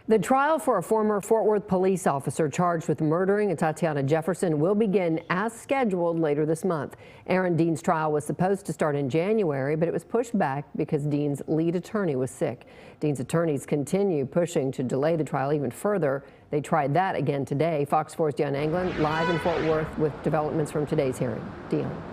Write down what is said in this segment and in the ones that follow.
The trial for a former Fort Worth police officer charged with murdering Atatiana Jefferson will begin as scheduled later this month. Aaron Dean's trial was supposed to start in January, but it was pushed back because Dean's lead attorney was sick. Dean's attorneys continue pushing to delay the trial even further. They tried that again today. Fox 4's Dion Anglin live in Fort Worth with developments from today's hearing. Dion.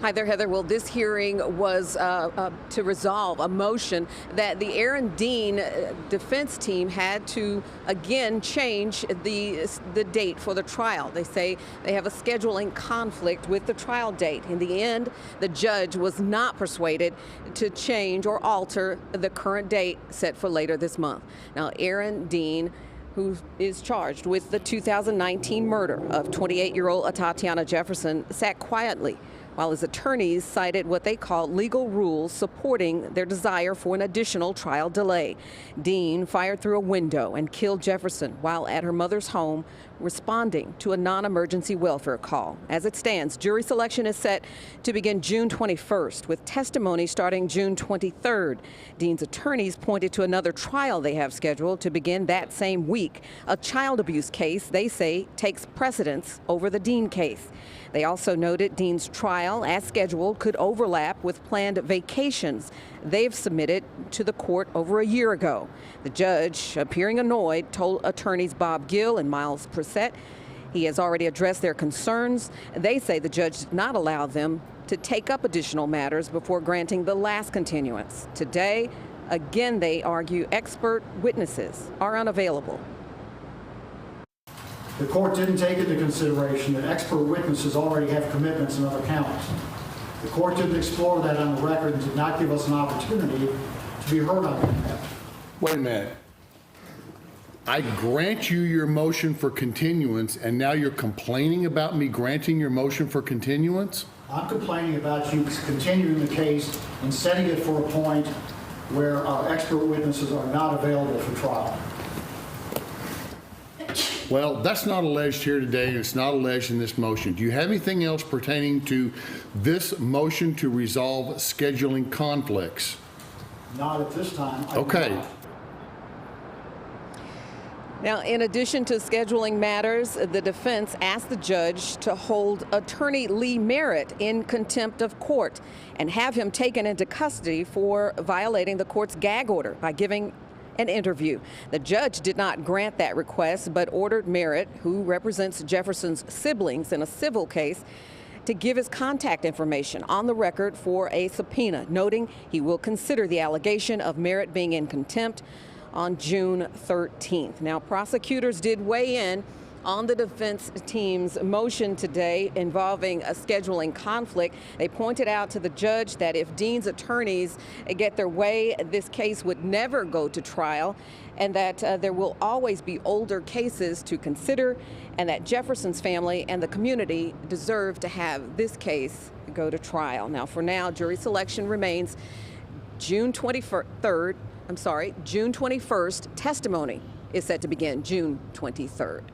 Hi there, Heather. Well, this hearing was to resolve a motion that the Aaron Dean defense team had to again change the date for the trial. They say they have a scheduling conflict with the trial date. In the end, the judge was not persuaded to change or alter the current date set for later this month. Now, Aaron Dean, who is charged with the 2019 murder of 28-year-old Atatiana Jefferson, sat quietly while his attorneys cited what they call legal rules supporting their desire for an additional trial delay. Dean fired through a window and killed Jefferson while at her mother's home responding to a non-emergency welfare call. As it stands, jury selection is set to begin June 21st, with testimony starting June 23rd. Dean's attorneys pointed to another trial they have scheduled to begin that same week, a child abuse case they say takes precedence over the Dean case. They also noted Dean's trial, as scheduled, could overlap with planned vacations they've submitted to the court over a year ago. The judge, appearing annoyed, told attorneys Bob Gill and Miles Pressett he has already addressed their concerns. They say the judge did not allow them to take up additional matters before granting the last continuance. Today, again, they argue expert witnesses are unavailable. The court didn't take into consideration that expert witnesses already have commitments in other counties. The court didn't explore that on the record and did not give us an opportunity to be heard on that. Wait a minute. I grant you your motion for continuance, and now you're complaining about me granting your motion for continuance? I'm complaining about you continuing the case and setting it for a point where our expert witnesses are not available for trial. Well, that's not alleged here today, and it's not alleged in this motion. Do you have anything else pertaining to this motion to resolve scheduling conflicts? Not at this time. Okay. Now, in addition to scheduling matters, the defense asked the judge to hold attorney Lee Merritt in contempt of court and have him taken into custody for violating the court's gag order by giving an interview. The judge did not grant that request, but ordered Merritt, who represents Jefferson's siblings in a civil case, to give his contact information on the record for a subpoena, noting he will consider the allegation of Merritt being in contempt on June 13th. Now, prosecutors did weigh in on the defense team's motion today involving a scheduling conflict. They pointed out to the judge that if Dean's attorneys get their way, this case would never go to trial, and that there will always be older cases to consider, and that Jefferson's family and the community deserve to have this case go to trial. Now, for now, jury selection remains June 21st. Testimony is set to begin June 23rd.